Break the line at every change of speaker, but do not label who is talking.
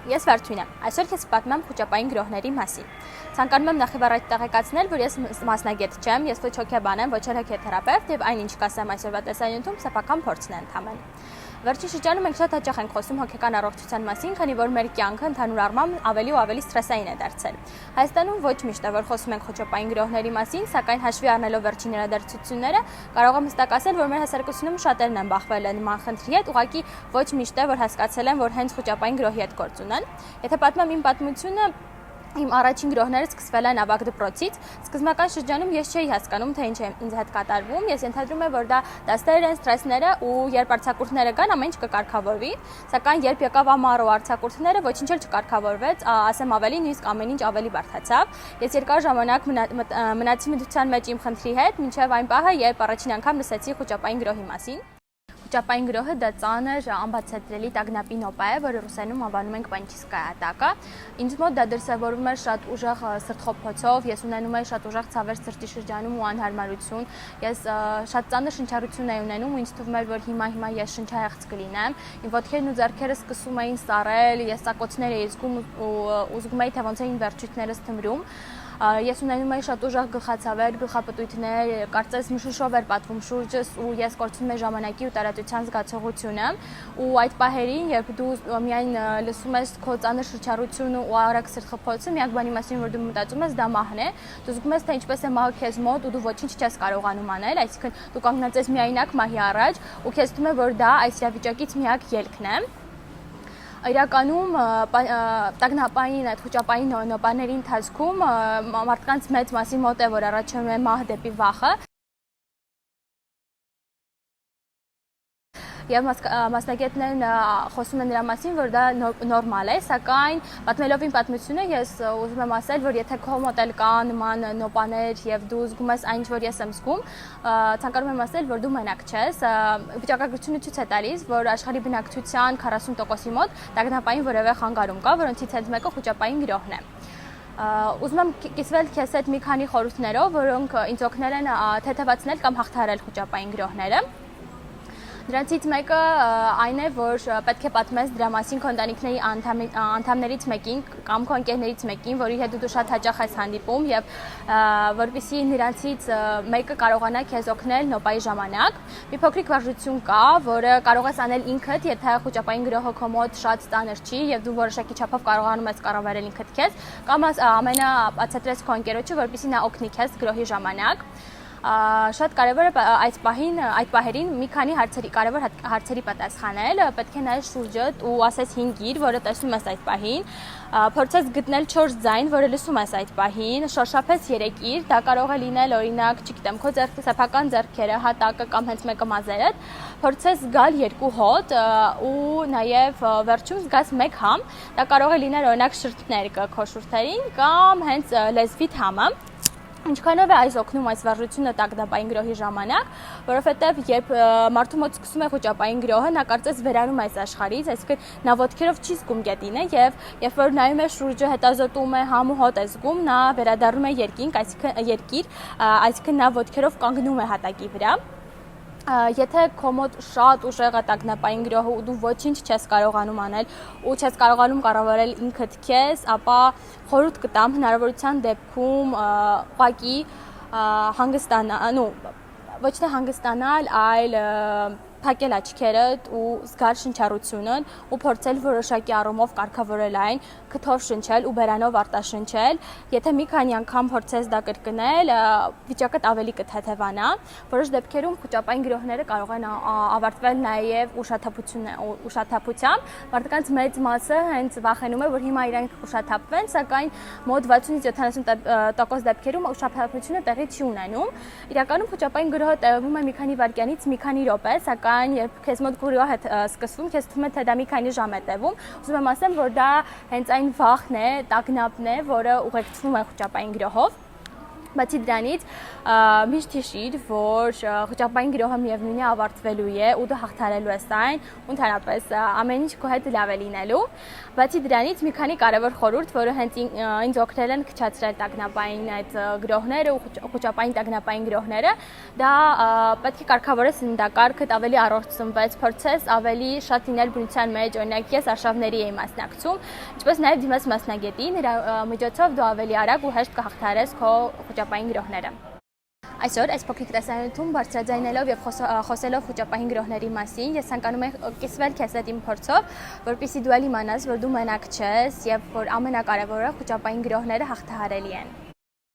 Ես Վարդուհին եմ, այսօր քեզ պատմեմ խուճապային գրոհների մասին։ Ցանկանում եմ նախ եւ առաջ տեղեկացնել, որ ես մասնագետ չեմ, ես ոչ հոգեբան եմ, ոչ էլ հոգեթերապևտ եւ այն ինչ կասեմ այսօրվա տեսանյութում սեփական փորձն է ընդհանրապես։ Վերջին շրջանում մենք շատ հաճախ ենք խոսում հոգեկան առողջության մասին, քանի որ մեր կյանքը ընդհանուր առմամբ ավելի ու ավելի սթրեսային է դարձել։ Հայաստանում ոչ միշտ է, որ խոսում ենք խուճապային գրոհների մասին, սակայն հաշվի առնելով վերջին իրադարձությունները, կարող եմ հստակ ասել, որ մեր հասարակությունում շատերն են բախվել նման խնդրի հետ, ուղղակի ոչ միշտ է, որ հասկացել են, որ հենց խուճապային գրոհի հետ գործ ունեն։ Եթե պատմեմ իմ պատմությունը, իմ առաջին գրոհները սկսվել են ավագ դպրոցից։ Սկզբնական շրջանում ես չէի հասկանում, թե ինչ է ինձ հետ կատարվում։ Ես ենթադրում եմ, որ դա դասեր են, սթրեսները ու երբ արձակուրդները կան, ամեն ինչ կկարգավորվի։ Սակայն երբ եկավ ամառը ու արձակուրդները, ոչինչ էլ չկարգավորվեց, ասեմ ավելի, նույնիսկ ամեն ինչ ավելի բարդացավ։ Ես երկար ժամանակ մնացի մտության մեջ իմ խնդրի հետ, մինչև այն պահը, երբ առաջին անգամ լսեցի խուճապային գրոհի մասին։ Խուճապային գրոհը դա ծանր անբացատրելի տագնապի նոպա է, որը ռուսերենում անվանում ենք պանիչիսկայա ատակա։ Ինձ մոտ դա դրսևորվում է շատ ուժեղ սրտխոփոցով, ես ունենում եմ շատ ուժեղ ցավեր սրտի շրջանում ու անհարմարություն։ Ես շատ ծանր շնչառություն եմ ունենում ու ինձ թվում էր, որ հիմա ես շնչահեղձ կլինեմ։ Իմ ոտքերն ու ձեռքերը սկսում էին սառել, ես ծակոցներ էի զգում ու զգում էի, թե ոնց էին վերջույթներս թմրում։ Ես ունենում էի շատ ուժեղ գլխացավեր, գլխապտույտներ, կարծես մշուշով էր պատվում շուրջս ու ես կորցնում էի ժամանակի ու տարածության զգացողությունը ու այդ պահերին, երբ դու միայն լսում ես քո ծանր շրջառությունը ու արագ սրտխփոցը, միակ բանի մասին, որ դու մտածում ես, դա մահն է, դու զգում ես, թե ինչպես է մահը քեզ մոտ ու դու ոչինչ չես կարողանում անել, այսինքն դու կանգնած ես միայնակ մահի առաջ ու քեզ թվում է, որ դա այս իրավիճակից միակ ելքն է։ Իրականում տագնապային այդ խուճապային նոպաների ընթացքում մարդկանց մեծ մասի մոտ է, որ առաջանում է մահ դեպի վախը։ Եվ մասնագետներն խոսում են նրա մասին, որ դա նորմալ է, սակայն պատմելով իմ պատմությունը ես ուզում եմ ասել, որ եթե քո մոտ էլ կա նման նոպաներ եւ դու զգում ես այն, որ ես եմ զգում, ցանկանում եմ ասել, որ դու մենակ չես։ Վիճակագրությունը ցույց է տալիս, որ աշխարհի բնակչության 40%-ի մոտ տագնապային որևէ խանգարում կա, որոնցից հենց մեկը խուճապային գրոհն է։ Ուզում եմ կիսվել քեզ հետ մի քանի խորհուրդներով, որոնք ինձ օգնել են թեթևացնել կամ հաղթահարել խուճապային գրոհները։ Դրանցից մեկը այն է, որ պետք է պատմես դրա մասին քո ընտանիքների անդամներից մեկին կամ քո ընկերներից մեկին, որի հետ դու շատ հաճախ ես հանդիպում եւ որպեսզի նրանցից մեկը կարողանա քեզ օգնել նոպայի ժամանակ։ Մի փոքրիկ վարժություն կա, որը կարող ես անել ինքդ, եթե խուճապային գրոհը քո մոտ շատ ծանր չի եւ դու որոշակի չափով կարողանում ես կառավարել ինքդ քեզ, կամ ամենաբացատրես քո ընկերոջը, որպեսզի նա օգնի քեզ գրոհի ժամանակ։ Շատ կարևոր է այդ պահերին մի քանի կարևոր հարցերի պատասխանել, պետք է նայես շուրջդ ու ասես 5 գիր, որը տեսնում ես այդ պահին, փորձես գտնել 4 ձայն, որը լսում ես այդ պահին, շոշափես 3 գիր, դա կարող է լինել օրինակ, չգիտեմ, քո սեփական ձեռքերը, հատակը կամ հենց մեկը մազերդ, փորձես զգալ 2 հոտ ու նաև վերջում զգաս 1 համ, դա կարող է լինել օրինակ շրթներկը քո շուրթերին կամ հենց լեզվիդ համը։ Ինչքանով է այս օգնում այս վարժությունը տագնապային գրոհի ժամանակ, որովհետև երբ մարդու մոտ սկսում է խուճապային գրոհը, նա կարծես վերանում է այս աշխարհից, այսինքն նա ոտքերով չի զգում գետինը եւ երբ որ նայում է շուրջը, հետազոտում է, համ ու հոտ է զգում, նա վերադառնում է երկիր, այսինքն նա ոտքերով կանգնում է հատակի վրա։ Եթե քո մոտ շատ ուժեղ է տագնապային գրոհը ու դու ոչինչ չես կարողանում անել ու չես կարողանում կառավարել ինքդ քեզ, ապա խորհուրդ կտամ հնարավորության դեպքում ուղղակի հանգստանալ, ոչ թե հանգստանալ, այլ փակել աչքերդ ու զգալ շնչառությունը ու փորձել որոշակի առումով կարգավորել այն, քթով շնչել ու բերանով արտաշնչել։ Եթե մի քանի անգամ փորձես դա կրկնել, վիճակդ ավելի կթեթևանա։ Որոշ դեպքերում խուճապային գրոհները կարող են ավարտվել նաև ուշաթափությամբ։ Մարդկանց մեծ մասը հենց վախենում է, որ հիմա իրենք ուշաթափվեն, սակայն մոտ 60-70% դեպքերում ուշաթափությունը տեղի չի ունենում։ Իրականում խուճապային գրոհը տևում է մի քանի վայրկյանից մի քանի րոպե, սակայն երբ քեզ մոտ գրոհ է սկսվում, քեզ թվում է, թե դա մի քանի ժամ է տևում։ Ուզում եմ ասեմ, որ դա հենց այն վախն է, տագնապն է, որը ուղեկցվում է խուճապային գրոհով։ Բացի դրանից միշտ հիշիր, որ խուճապային գրոհը միևնույն է ավարտվելու է ու դու հաղթարելու ես այն, ընդհանրապես ամեն ինչ քո հետ լավ է լինելու։ Բացի դրանից մի քանի կարևոր խորհուրդ, որը հենց ինձ օգնել են քչացրել տագնապային այդ գրոհները ու խուճապային տագնապային գրոհները, դա պետք է կարգավորես սննդակարգդ, ավելի առողջացնվես, փորձես ավելի շատ լինել բնության մեջ, օրինակ ես արշավների էի մասնակցում, ինչպես նաև դիմաց մասնագետի, նրա միջոցով դու ավելի արագ ու հեշտ կհաղթարես քո խուճապային գրոհները։ Այսօր այս փոքրիկ տեսանյութում բարձրաձայնելով եւ խոսելով խուճապային գրոհների մասին, ես ցանկանում եմ կիսվել քեզ հետ իմ փորձով, որպեսզի դու էլ իմանաս, որ դու մենակ չես եւ որ ամենակարևորը խուճապային գրոհները հաղթահարելի են։